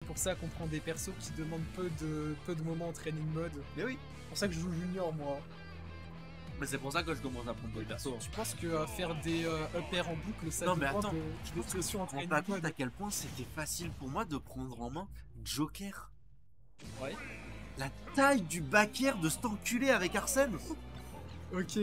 pour ça qu'on prend des persos qui demandent peu de moments en training mode. Mais oui. C'est pour ça que je joue junior, moi. Mais c'est pour ça que je commence à prendre des persos. Je pense que faire des up air en boucle, ça Non mais demande attends, de je pense que tu en te rends training pas compte mode. à quel point c'était facile pour moi de prendre en main Joker. Ouais. La taille du back air de cet enculé avec Arsène. Ok.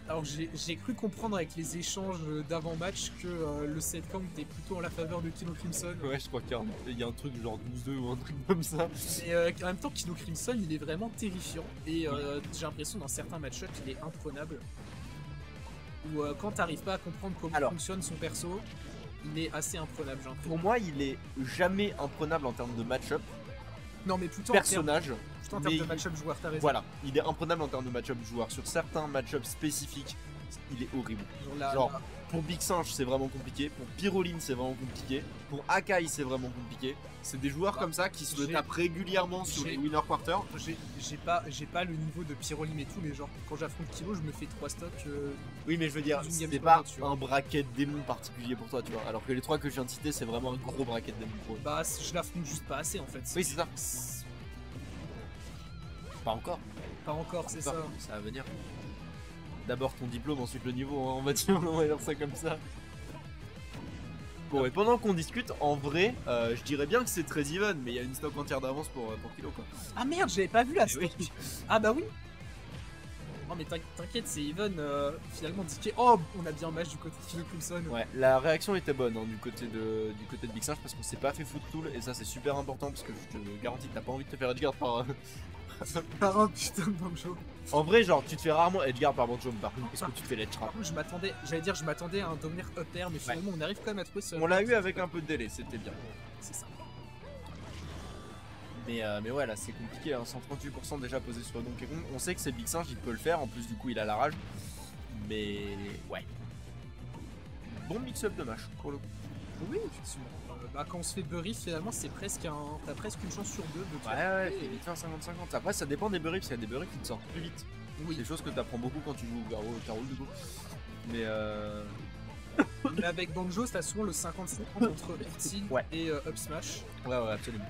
Alors j'ai cru comprendre avec les échanges d'avant-match que le set count était plutôt en la faveur de Kino Crimson. Ouais, je crois qu'il y a un truc genre 12-2 ou un truc comme ça. Et en même temps, Kino Crimson, il est vraiment terrifiant. Et j'ai l'impression dans certains match-ups, il est imprenable. Ou quand t'arrives pas à comprendre comment fonctionne son perso, il est assez imprenable, j'ai l'impression. Pour moi, il est jamais imprenable en termes de match-up. Non, mais plutôt personnage. En termes de match-up joueur, t'as raison. Voilà, il est imprenable en termes de match-up joueur. Sur certains match-ups spécifiques, il est horrible. Genre pour Big Singe, c'est vraiment compliqué. Pour Pyroline, c'est vraiment compliqué. Pour Akai, c'est vraiment compliqué. C'est des joueurs comme ça qui se le tapent régulièrement sur les winner quarter. J'ai pas le niveau de Pyroline et tout, mais genre quand j'affronte Kilo, je me fais 3 stocks. Oui, mais je veux dire, c'est pas un bracket démon particulier pour toi, tu vois. Alors que les 3 que je viens de citer, c'est vraiment un gros bracket démon pour eux. Bah, je l'affronte juste pas assez en fait. Oui, c'est ça. Pas encore. Pas encore, c'est ça. Ça va venir. D'abord ton diplôme, ensuite le niveau, hein, on va dire ça comme ça. Bon, et pendant qu'on discute, en vrai, je dirais bien que c'est très even, mais il y a une stock entière d'avance pour Kilo, quoi. Ah merde, j'avais pas vu la stock. Oui. Ah bah oui. Non mais t'inquiète, c'est even finalement dit oh, on a bien un match du côté de Kino Crimson. Ouais, la réaction était bonne hein, du côté de Big Singe parce qu'on s'est pas fait foot tool et ça c'est super important parce que je te garantis que t'as pas envie de te faire edgeguard par par un putain de banjo. En vrai, genre, tu te fais rarement edgeguard par banjo, par contre, est-ce que tu te fais l'edge trap? Je m'attendais à un Dominaire up air, mais finalement on arrive quand même à trouver ce. On l'a eu avec un peu de délai, c'était bien. C'est ça. Mais ouais, là c'est compliqué, hein, 138% déjà posé sur Donkey Kong. On sait que c'est Big Singe, il peut le faire, en plus du coup il a la rage. Mais ouais. Bon mix-up de match pour le coup. Oui, effectivement. Bah, quand on se fait Burry, finalement, c'est presque t'as presque une chance sur 2 de te ouais, c'est vite fait un 50-50. Après, ça dépend des Burry, parce qu'il y a des Burry qui te sortent plus vite. Oui. C'est des choses que tu apprends beaucoup quand tu joues au Carole du coup. Mais Mais avec Banjo, t'as souvent le 50-50 entre Vertil et Up Smash. Ouais, absolument.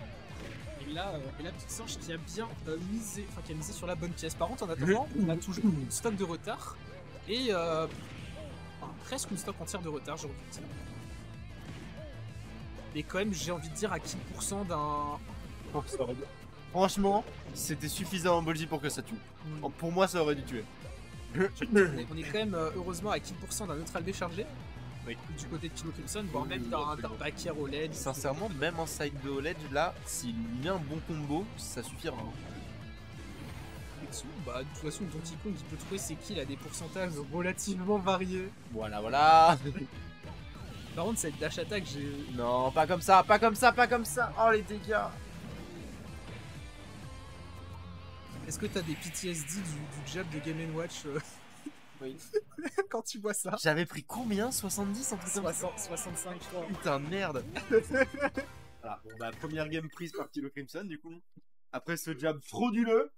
Et là, Big Singe qui a bien misé, qui a misé sur la bonne pièce. Par contre, en attendant, on a toujours une stock de retard et presque une stock entière de retard, j'ai envie de dire. Mais quand même, j'ai envie de dire à qui % d'un. Franchement, c'était suffisamment ballsy pour que ça tue. Pour moi, ça aurait dû tuer. On est quand même heureusement à qui % d'un neutral déchargé. Oui. Du côté de Kino Crimson, voire même d'un back air au LED. Sincèrement, même un side de OLED, là, s'il met un bon combo, ça suffira. Bah, de toute façon, Donkey Kong, il peut trouver ses kills à des pourcentages relativement variés. Voilà. Par contre, cette dash attack, j'ai. Non, pas comme ça, pas comme ça, pas comme ça. Oh les dégâts. Est-ce que t'as des PTSD du jab de Game & Watch Oui. Quand tu vois ça. J'avais pris combien? 70 en tout cas 65, je crois. Putain, merde. Voilà, bon bah, première game prise par Kilo Crimson, du coup. Après ce jab frauduleux.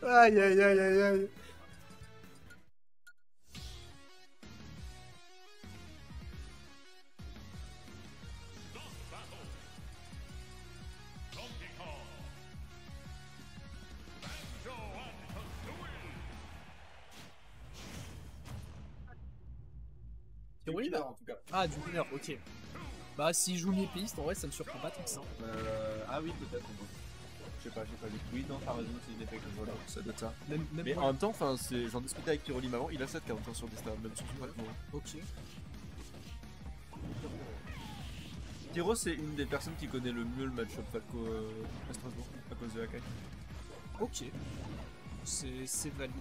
Aïe, aïe, aïe, aïe, aïe. Du winner en tout cas. Ah, du winner, ok. Bah, s'il joue mi-piste, en vrai, ça me surprend pas tant que ça. Ah oui, peut-être. Je sais pas vu. Oui, non, t'as raison, c'est une effet que voilà, ça doit être ça. Même mais en même temps, j'en discutais avec Pyrolim avant, il a 7 40 sur des stats, même sur son plateau. Ok. Pyro, c'est une des personnes qui connaît le mieux le match-up Falco à Strasbourg, à cause de Akai. Ok. C'est valide.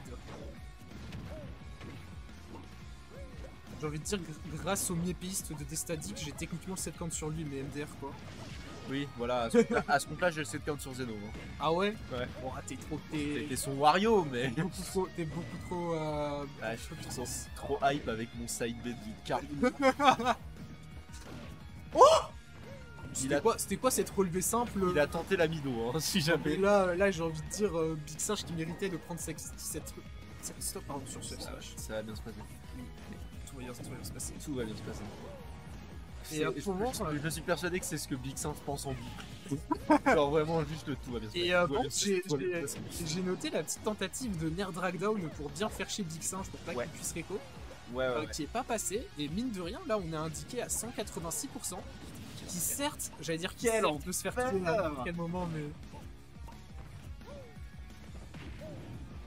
J'ai envie de dire, grâce au mi-piste de Destadic, j'ai techniquement le 7 count sur lui, mais MDR quoi. Oui, voilà, à ce compte-là, j'ai le 7 count sur Zeno. Hein. Ah ouais? Ouais. Bon, t'es trop. T'es son Wario, mais. T'es beaucoup trop. Ah, je suis trop hype avec mon side B du car. Oh! C'était quoi cette relevée simple? Il a tenté la mido, hein, si jamais. Là j'ai envie de dire Big Singe qui méritait de prendre cette stop sur ce ça va bien se passer. Tout va bien se passer. Tout va bien se passer. Et je suis persuadé que c'est ce que Big Singe pense en boucle. Genre vraiment juste le tout va bien se Et bon, j'ai noté la petite tentative de Nair Dragdown pour bien faire chier Big Singe pour pas qu'il puisse réco. Qui est pas passé. Et mine de rien, là on est indiqué à 186%. Qui certes, j'allais dire on peut se faire tuer à quel moment, mais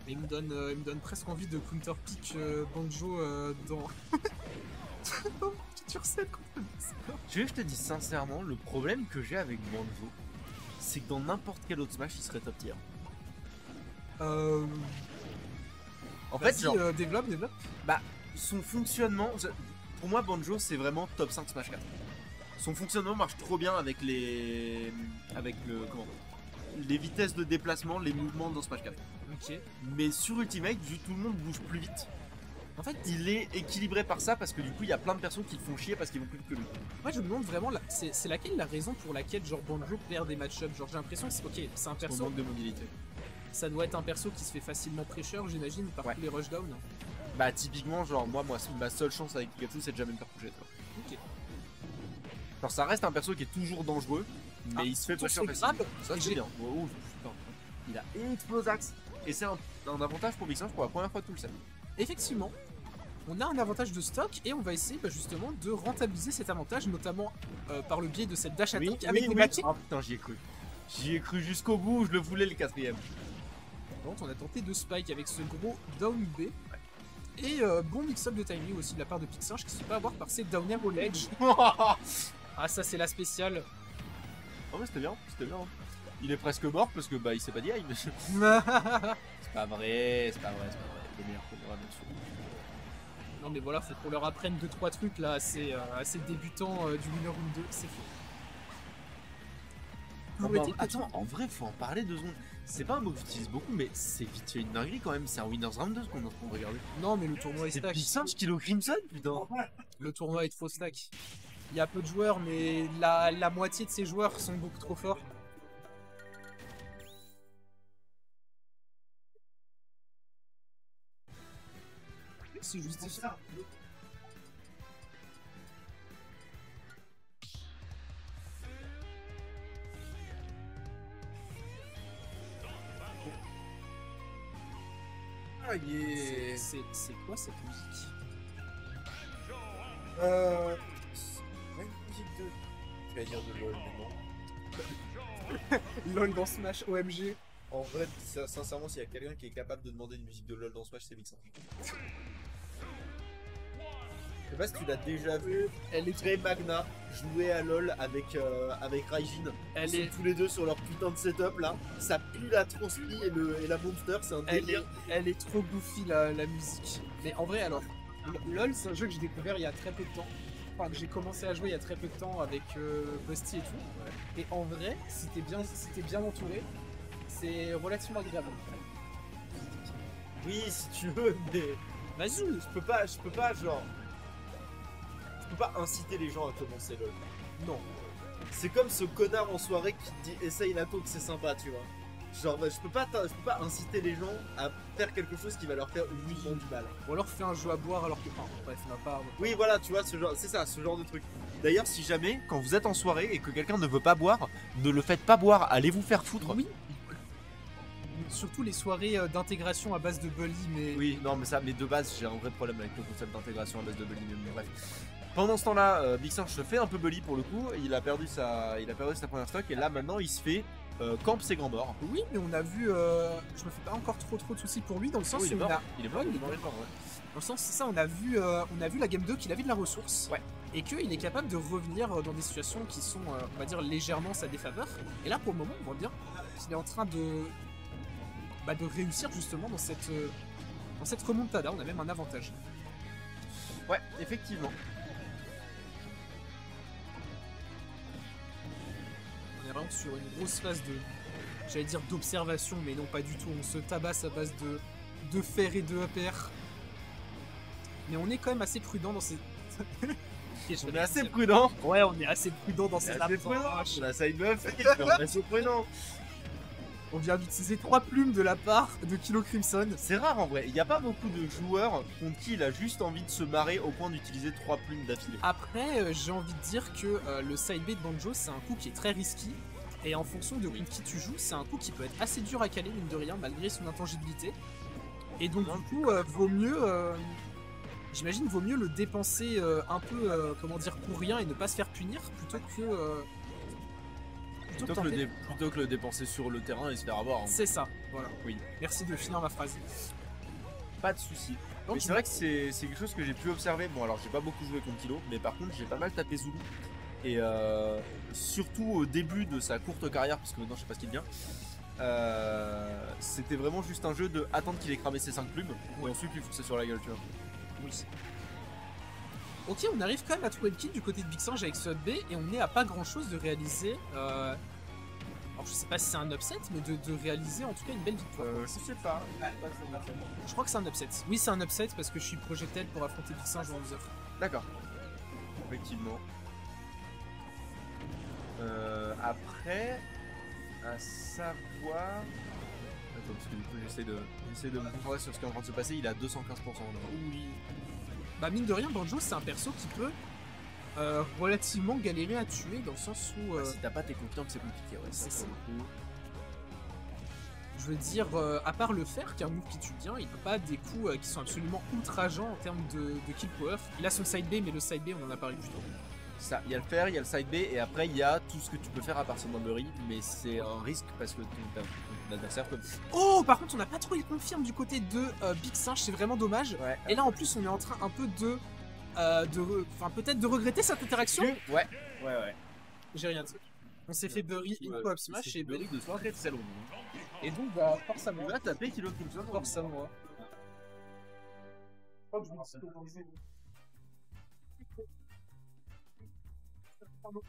il me donne presque envie de counterpick Banjo dans Turcel contre Tu veux que je te dise sincèrement, le problème que j'ai avec Banjo, c'est que dans n'importe quel autre Smash, il serait top tier. En fait, genre, développe. Bah, son fonctionnement, pour moi, Banjo, c'est vraiment top 5 Smash 4. Son fonctionnement marche trop bien avec les vitesses de déplacement, les mouvements dans Smash 4. Ok. Mais sur Ultimate, vu que tout le monde bouge plus vite, en fait, il est équilibré par ça parce que du coup, il y a plein de personnes qui le font chier parce qu'ils vont plus vite que lui. Moi, je me demande vraiment, c'est laquelle la raison pour laquelle genre Banjo perd des match-ups. Genre, j'ai l'impression que c'est un perso. Manque de mobilité. Ça doit être un perso qui se fait facilement pressure, j'imagine, par tous les rushdown. Bah, typiquement, genre, moi, ma seule chance avec Pikachu, c'est de jamais me faire toucher. Ok. Alors, ça reste un perso qui est toujours dangereux, mais il se fait pressure facilement. Ça, c'est bien. Oh, il a Explosax. Et c'est un avantage pour Big Singe pour la première fois de tout le set. Effectivement, on a un avantage de stock et on va essayer justement de rentabiliser cet avantage, notamment par le biais de cette dash attack avec les matchs. Oh putain, j'y ai cru. J'y ai cru jusqu'au bout, je le voulais le 4ème. Donc on a tenté de spike avec ce gros down B. Et bon mix-up de timing aussi de la part de Big Singe qui se fait pas avoir par ses down air au ledge. Ah, ça c'est la spéciale. Oh mais c'était bien. Il est presque mort parce que bah il s'est pas dit aïe. C'est pas vrai. Le meilleur bien sûr. Non mais voilà, faut qu'on leur apprenne 2-3 trucs là, assez débutants du winner room 2, c'est fou. Attends, en vrai faut en parler 2 secondes. C'est pas un mot que j'utilise beaucoup, mais c'est vite fait une dinguerie quand même, c'est un Winners Round 2 ce qu'on est en train de regarder. Non mais le tournoi est stack. C'est Big Singe Kilo Crimson, putain. Le tournoi est trop stack. Il y a peu de joueurs, mais la moitié de ces joueurs sont beaucoup trop forts. C'est juste ça. Ah yeah. C'est quoi cette musique? Une musique de... Je vais dire de LOL, mais non. LOL dans Smash, OMG. En vrai, sincèrement, s'il y a quelqu'un qui est capable de demander une musique de LOL dans Smash, c'est Big Singe. Je sais pas si tu l'as déjà vu, elle est très Magna jouer à LOL avec Raijin. Ils sont tous les deux sur leur putain de setup là. Ça pue la transpi et la monster, c'est un délire. Elle est trop goofy la musique. Mais en vrai, alors, LOL, c'est un jeu que j'ai découvert il y a très peu de temps. Enfin, que j'ai commencé à jouer il y a très peu de temps avec Busty et tout. Ouais. Et en vrai, si t'es bien entouré, c'est relativement agréable. Oui, si tu veux, mais. Vas-y, je peux pas, genre. Je peux pas inciter les gens à commencer LOL. Non. C'est comme ce connard en soirée qui te dit essaye la taupe, c'est sympa, tu vois. Genre, je peux pas inciter les gens à faire quelque chose qui va leur faire uniquement du mal. Ou alors faire un jeu à boire alors que. Enfin, bref, on n'a pas. Oui, voilà, tu vois, c'est ça, ce genre de truc. D'ailleurs, si jamais, quand vous êtes en soirée et que quelqu'un ne veut pas boire, ne le faites pas boire, allez vous faire foutre. Oui. Surtout les soirées d'intégration à base de bully, mais. Oui, non, mais de base, j'ai un vrai problème avec le concept d'intégration à base de bully, mais bref. Pendant ce temps-là, Big Singe se fait un peu bully pour le coup, il a perdu sa première stock et là maintenant il se fait camp ses grands morts. Oui, mais on a vu, je me fais pas encore trop de soucis pour lui dans le sens où il est mort, il est mort, ouais. Dans le sens, c'est ça, on a vu la game 2 qu'il avait de la ressource et qu'il est capable de revenir dans des situations qui sont, on va dire, légèrement sa défaveur. Et là, pour le moment, on voit bien qu'il est en train de réussir justement dans cette remontada. On a même un avantage. Ouais, effectivement. On est vraiment sur une grosse phase j'allais dire d'observation, mais non pas du tout. On se tabasse à base de fer et de APR. Mais on est quand même assez prudent dans ces... On est assez prudent. Ouais, on est assez prudent dans ces approches. On a side buff, on est assez prudent. On vient d'utiliser 3 plumes de la part de Kilo Crimson. C'est rare en vrai, il n'y a pas beaucoup de joueurs contre qui il a juste envie de se marrer au point d'utiliser 3 plumes d'affilée. Après, j'ai envie de dire que le side B de Banjo, c'est un coup qui est très risqué. Et en fonction de contre qui tu joues, c'est un coup qui peut être assez dur à caler, mine de rien, malgré son intangibilité. Et donc du coup, vaut mieux... J'imagine vaut mieux le dépenser un peu, comment dire, pour rien et ne pas se faire punir, plutôt que... Plutôt que le dépenser sur le terrain et se faire avoir. Hein. C'est ça, voilà. Oui. Merci de finir ma phrase. Pas de soucis. Mais c'est vrai que c'est quelque chose que j'ai pu observer. Bon, alors j'ai pas beaucoup joué contre Kilo, mais par contre j'ai pas mal tapé Zulu. Et surtout au début de sa courte carrière, parce que maintenant je sais pas ce qu'il devient, c'était vraiment juste un jeu de attendre qu'il ait cramé ses 5 plumes et ensuite lui foncer sur la gueule, tu vois. Oui. Ok, on arrive quand même à trouver le kill du côté de Big Singe avec Sub B et on est à pas grand chose de réaliser. Alors je sais pas si c'est un upset, mais de réaliser en tout cas une belle victoire. Je sais pas. Je crois que c'est un upset. Oui, c'est un upset parce que je suis projected pour affronter Big Singe en loser. D'accord. Effectivement. Après, à savoir. Attends, parce que du coup j'essaie de me concentrer sur ce qui est en train de se passer, il a 215%. Oui. Bah mine de rien, Banjo c'est un perso qui peut relativement galérer à tuer dans le sens où... si t'as pas tes confiants, c'est compliqué, ouais. C'est ça. Je veux dire, à part le fer, qui est un move qui tue bien, il peut pas des coups qui sont absolument outrageants en termes de kill power. Il a son side B, mais le side B on en a parlé plus tôt. Ça, il y a le fer, il y a le side B, et après il y a tout ce que tu peux faire à partir d'un Burry, mais c'est un risque parce que ton adversaire peut... Oh, par contre on n'a pas trop eu confirme du côté de Big Singe, c'est vraiment dommage. Ouais. Et là en plus on est en train un peu peut-être de regretter cette interaction. Ouais. J'ai rien dit. On s'est fait Burry in co-op smash et Burry de soirée de salon. Et donc bah force à moi. Là t'as payé Kilo Crimson. Force à moi. Pardon.